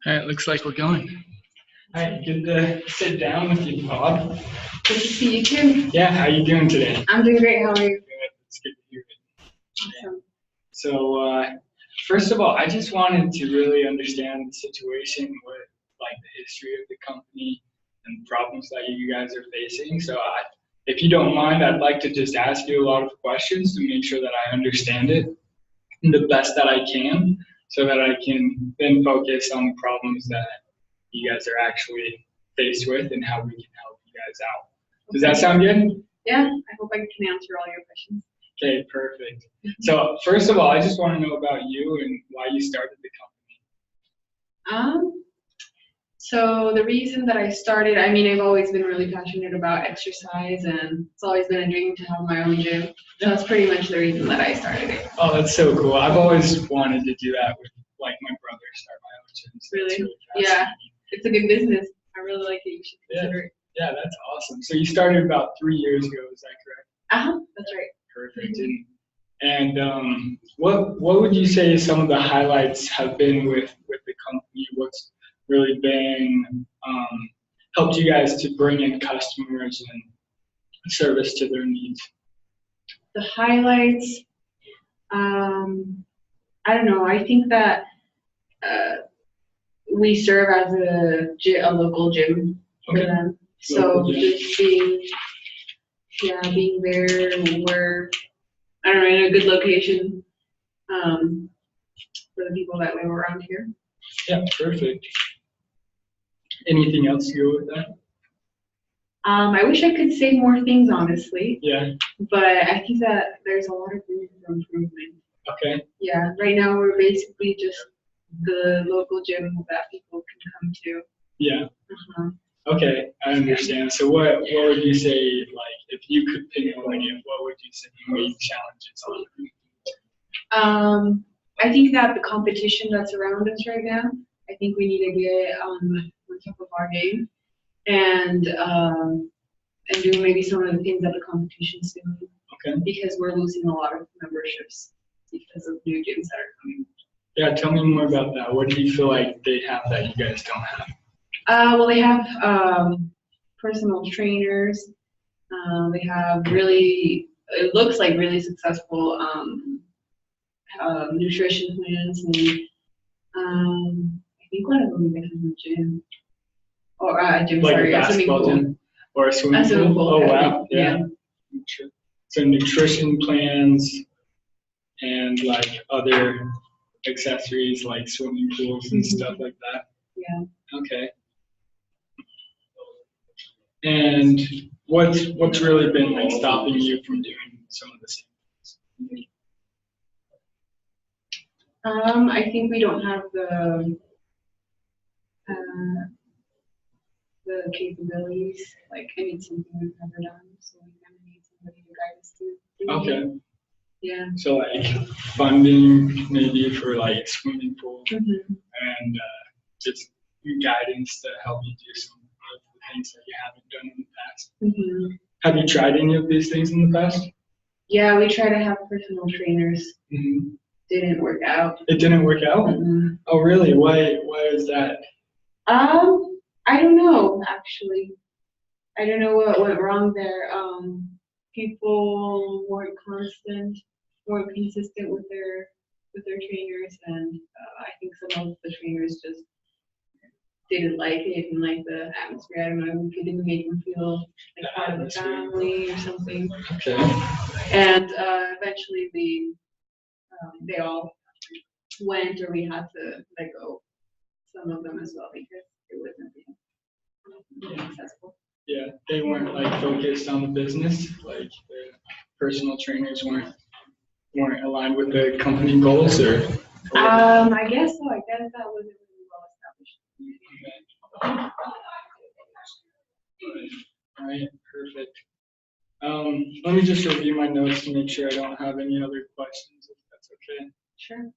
All right, looks like we're going. All right, good to sit down with you, Bob. Good to see you too. Yeah, how you doing today? I'm doing great. How are you? Good. It's good to hear it. Awesome. So, first of all, I just wanted to really understand the situation with like the history of the company and problems that you guys are facing. So, if you don't mind, I'd like to just ask you a lot of questions to make sure that I understand it the best that I can, so that I can then focus on the problems that you guys are actually faced with and how we can help you guys out. Does that sound good? Yeah, I hope I can answer all your questions. Okay, perfect. So first of all, I just want to know about you and why you started the company. So the reason that I started, I've always been really passionate about exercise, and it's always been a dream to have my own gym. So that's pretty much the reason that I started it. Oh, that's so cool. I've always wanted to do that with like my brother, start my own gym. So really yeah, it's a good business. I really like it. You should consider it. Yeah, that's awesome. So you started about 3 years ago, is that correct? That's right. Perfect. And what would you say some of the highlights have been with the company? What's really been helped you guys to bring in customers and service to their needs? The highlights, I don't know. I think that we serve as a local gym for them. So just being there, we're in a good location for the people that live around here. Yeah, perfect. Anything else to go with that? I wish I could say more things, honestly. Yeah. But I think that there's a lot of room for improvement. Okay. Yeah. Right now we're basically just the local gym that people can come to. Yeah. Okay, I understand. So what would you say, like, if you could pinpoint it, what would you say the main challenges are? I think that the competition that's around us right now, I think we need to get on top of our game and do maybe some of the things that the competition's doing. Okay. Because we're losing a lot of memberships because of new gyms that are coming. Yeah, tell me more about that. What do you feel like they have that you guys don't have? Well, they have personal trainers. They have it looks like really successful nutrition plans, and I think one of them even has a gym. Or a gym, like sorry, a basketball gym or a swimming pool? Oh, wow. Yeah. So nutrition plans and like other accessories like swimming pools and stuff like that. Yeah. Okay. And what's really been like stopping you from doing some of the same things? I think we don't have the capabilities. Like, I need something we've never done, so we kind of need somebody to guide us through. Okay. Yeah. So like funding maybe for like swimming pool and just guidance to help you do some of the things that you haven't done in the past. Have you tried any of these things in the past? Yeah, we try to have personal trainers. Didn't work out. It didn't work out? Oh, really? Why is that? I don't know, actually. I don't know what went wrong there. People weren't consistent with their trainers, and I think some of the trainers just didn't like it and like the atmosphere. I don't know, we didn't make them feel like part of the family or something. Okay. And eventually they all went, or we had to let go some of them as well because it wasn't being successful. Yeah, they weren't like focused on the business, like the personal trainers weren't aligned with the company goals, or I guess so. I guess that wasn't really well established. All right, perfect. Let me just review my notes to make sure I don't have any other questions, if that's okay. Sure.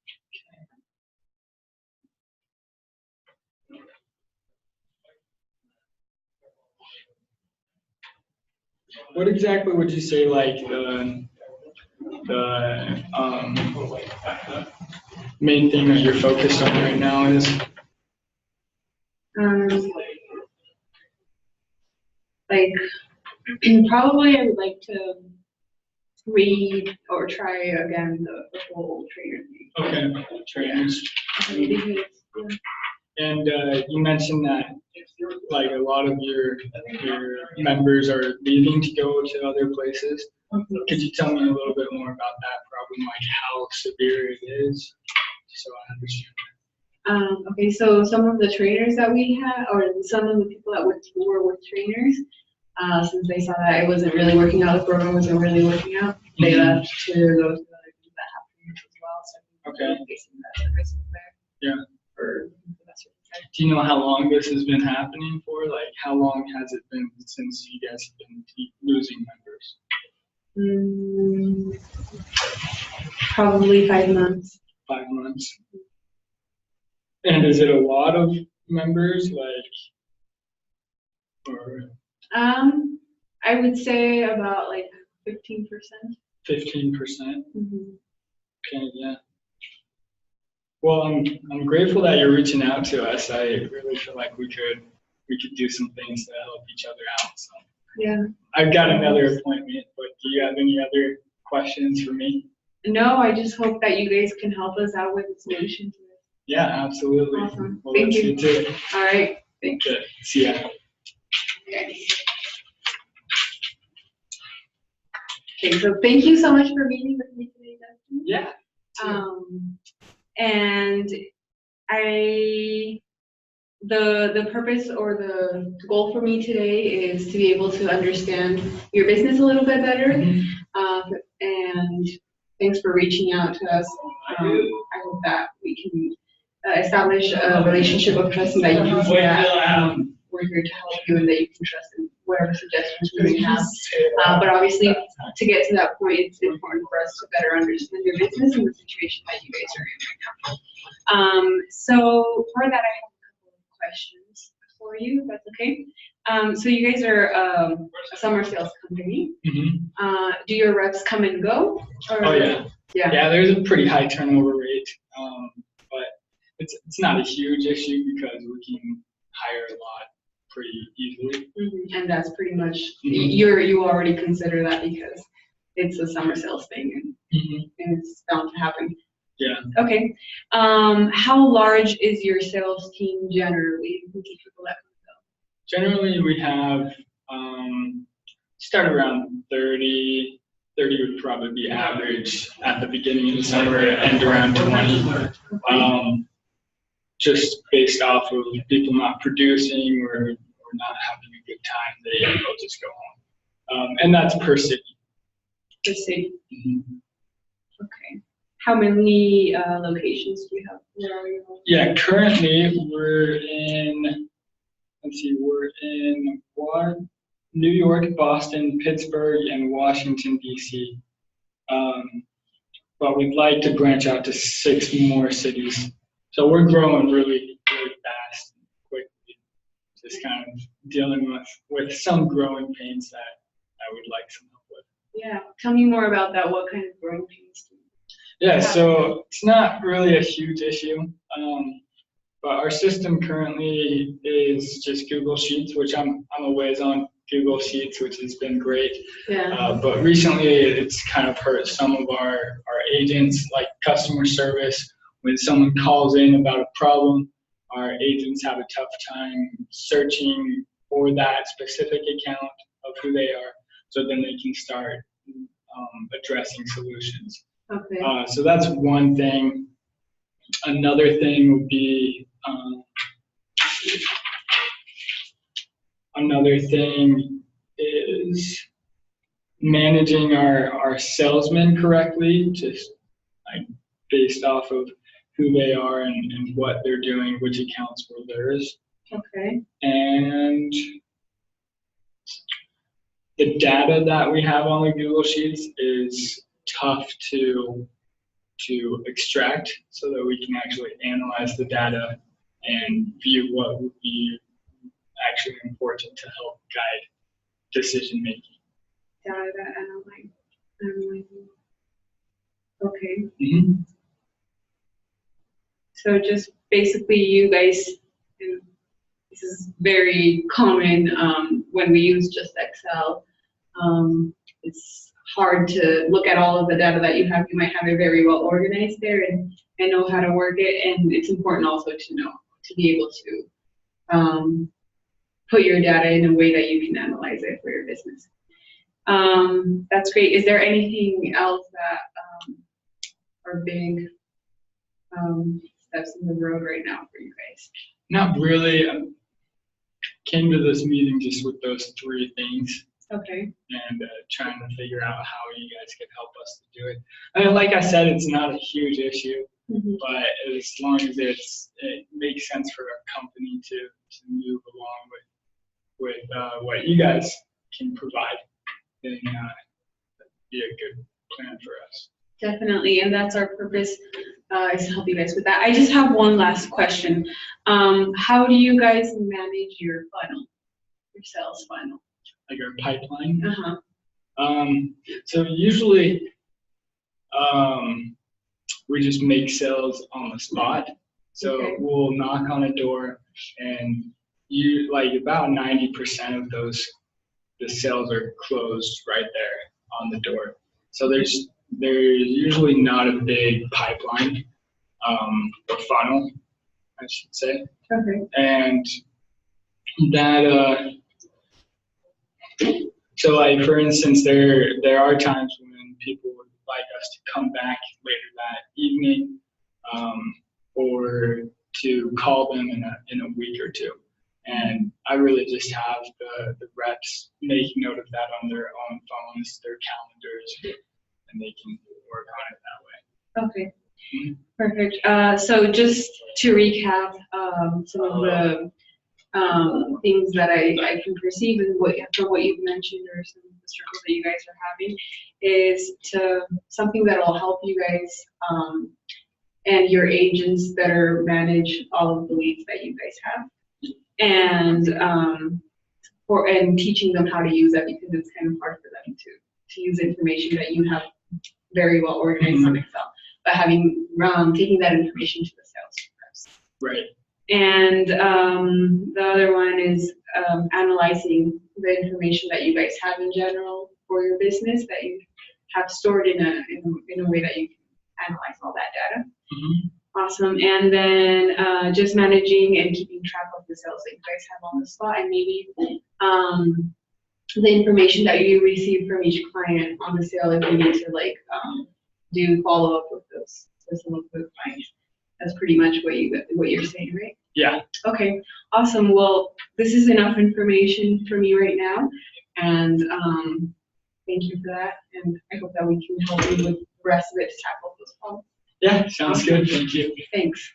What exactly would you say like the main thing that you're focused on right now is? Like probably I would like to read or try again the whole trainer thing. Okay, trainers. Because, And you mentioned that like a lot of your members are leaving to go to other places. Could you tell me a little bit more about that problem, like how severe it is, so I understand? Okay, so some of the trainers that we had, or some of the people that were with trainers, since they saw that it wasn't really working out, the program wasn't really working out, they left to go to other things that have trainers as well. So I think Okay. facing that risk there. Yeah. For that sort of thing. Do you know how long this has been happening for? Like, how long has it been since you guys have been losing members? Probably 5 months. 5 months. And is it a lot of members, like, or? I would say about like 15%. 15%. Mm-hmm. Okay, yeah. Well, I'm grateful that you're reaching out to us. I really feel like we could do some things to help each other out. So yeah. I've got another appointment, but do you have any other questions for me? No, I just hope that you guys can help us out with the solution to it. Yeah, absolutely. Awesome. Well, Thank you. Too. All right. Thanks. Okay. See ya. Okay, so thank you so much for meeting with me today, Dustin. Yeah. And the purpose or the goal for me today is to be able to understand your business a little bit better. Mm-hmm. And thanks for reaching out to us. I hope that we can establish a relationship of trust and that you can see that we're here to help you and that you can trust in whatever suggestions we may have. But obviously, to get to that point, it's important for us to better understand your business and the situation that you guys are in right now. So for that, I have a couple of questions for you, if that's okay. So you guys are a summer sales company. Mm-hmm. Do your reps come and go? Or? Oh yeah. Yeah. Yeah, there's a pretty high turnover rate, but it's not a huge issue because we can hire a lot pretty easily. Mm-hmm. And that's pretty much you already consider that because it's a summer sales thing and it's bound to happen. Yeah. Okay. How large is your sales team generally? How many people that come and go? Generally, we have start around 30. 30 would probably be average at the beginning of the summer and around 20. Just based off of people not producing or not having a good time, they'll just go home. And that's per city. Per city. Mm-hmm. Okay. How many locations do you have? Where are you? Yeah, currently we're in New York, Boston, Pittsburgh, and Washington, D.C. But we'd like to branch out to 6 more cities. So we're growing really, really fast and quickly. Just kind of dealing with some growing pains that I would like some help with. Yeah, tell me more about that. What kind of growing pains do you have? Yeah, so it's not really a huge issue. But our system currently is just Google Sheets, which I'm always on Google Sheets, which has been great. Yeah. But recently it's kind of hurt some of our agents, like customer service. When someone calls in about a problem, our agents have a tough time searching for that specific account of who they are, so then they can start addressing solutions. Okay. So that's one thing. Another thing would be another thing is managing our salesmen correctly, just like based off of who they are and what they're doing, which accounts were theirs. Okay. And the data that we have on the Google Sheets is tough to extract so that we can actually analyze the data and view what would be actually important to help guide decision making. Data analyzing. Okay. Mm-hmm. So just basically you guys this is very common when we use just Excel. It's hard to look at all of the data that you have. You might have it very well organized there and know how to work it. And it's important also to be able to put your data in a way that you can analyze it for your business. That's great. Is there anything else that are big steps in the road right now for you guys? Not really. I came to this meeting just with those 3 things. Okay. And trying to figure out how you guys can help us to do it. I mean, like I said, it's not a huge issue, but as long as it makes sense for our company to move along with what you guys can provide, then that'd be a good plan for us. Definitely, and that's our purpose, is to help you guys with that. I just have one last question. How do you guys manage your funnel, your sales funnel? Like our pipeline? Uh-huh. So usually we just make sales on the spot. So we'll knock on a door and about 90% of the sales are closed right there on the door. So there's usually not a big pipeline or funnel, I should say. Okay. And that so like for instance, there are times when people would like us to come back later that evening, or to call them in a week or two. And I really just have the reps make note of that on their own phones, their calendars, and they can work on it that way. Okay. Perfect. So just to recap, some of the things that I can perceive and from what you've mentioned, or some of the struggles that you guys are having, is something that will help you guys and your agents better manage all of the leads that you guys have, and teaching them how to use that, because it's kind of hard for them to use information that you have very well organized on Excel, but taking that information to the sales reps. Right. And the other one is analyzing the information that you guys have in general for your business, that you have stored in a way that you can analyze all that data. Awesome. And then just managing and keeping track of the sales that you guys have on the spot, and maybe the information that you receive from each client on the sale, if you need to do follow up with some of those clients. That's pretty much what you're saying, right? Yeah. Okay, awesome. Well, this is enough information for me right now, and thank you for that. And I hope that we can help you with the rest of it to tackle those problems. Yeah, sounds good. Thank you. Thanks.